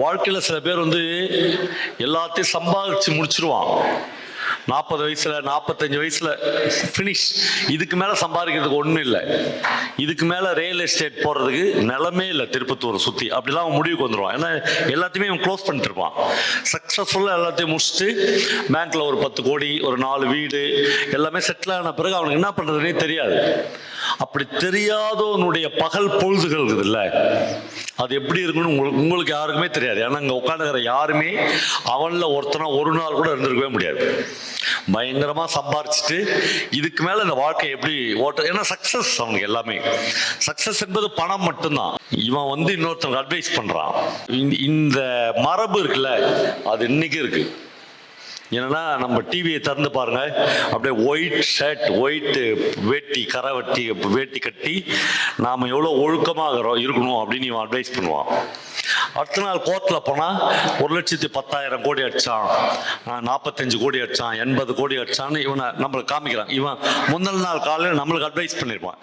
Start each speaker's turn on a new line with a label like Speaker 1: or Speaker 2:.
Speaker 1: வாழ்க்கையில் சில பேர் எல்லாத்தையும் சம்பாதிச்சு முடிச்சிருவான். 40 வயசுல 45 வயசுல ஃபினிஷ். இதுக்கு மேல சம்பாதிக்கிறதுக்கு ஒன்றும் இல்லை. இதுக்கு மேல ரியல் எஸ்டேட் போறதுக்கு நிலமே இல்லை. திருப்பத்தூர் சுத்தி அப்படிலாம் அவன் முடிவுக்கு வந்துடுவான். ஏன்னா எல்லாத்தையுமே அவன் க்ளோஸ் பண்ணிட்டு இருப்பான். சக்சஸ்ஃபுல்லாக எல்லாத்தையும் முடிச்சுட்டு பேங்க்ல ஒரு 10 கோடி, ஒரு 4 வீடு எல்லாமே செட்டில் ஆன பிறகு அவனுக்கு என்ன பண்றதுன்னே தெரியாது. அப்படி தெரியாதவனுடைய பகல் பொழுதுகள் இருக்குதுல்ல, அது எப்படி இருக்குன்னு உங்களுக்கு யாருக்குமே தெரியாது. ஏன்னா இங்கே உட்காந்துக்கிற யாருமே அவனில் ஒருத்தனா ஒரு நாள் கூட இருந்திருக்கவே முடியாது. பயங்கரமாக சம்பாரிச்சுட்டு இதுக்கு மேலே இந்த வாழ்க்கை எப்படி ஓட்ட, ஏன்னா சக்ஸஸ் அவனுக்கு எல்லாமே. சக்ஸஸ் என்பது பணம் மட்டும்தான். இவன் இன்னொருத்தனுக்கு அட்வைஸ் பண்ணுறான். இந்த மரபு இருக்குல்ல, அது இன்னைக்கு இருக்கு. என்னன்னா நம்ம டிவியை திறந்து பாருங்க, அப்படியே ஒயிட் ஷர்ட், ஒயிட் வேட்டி, கரை வேட்டி கட்டி நாம எவ்வளோ ஒழுக்கமாக இருக்கணும் அப்படின்னு இவன் அட்வைஸ் பண்ணுவான். அடுத்த நாள் கோர்ட்டில் போனால் 1,10,000 கோடி அடிச்சான், 45 கோடி அடிச்சான், 80 கோடி அடிச்சான்னு இவனை நம்மளுக்கு காமிக்கிறான். இவன் முந்தின நாள் காலையில் நம்மளுக்கு அட்வைஸ் பண்ணியிருப்பான்.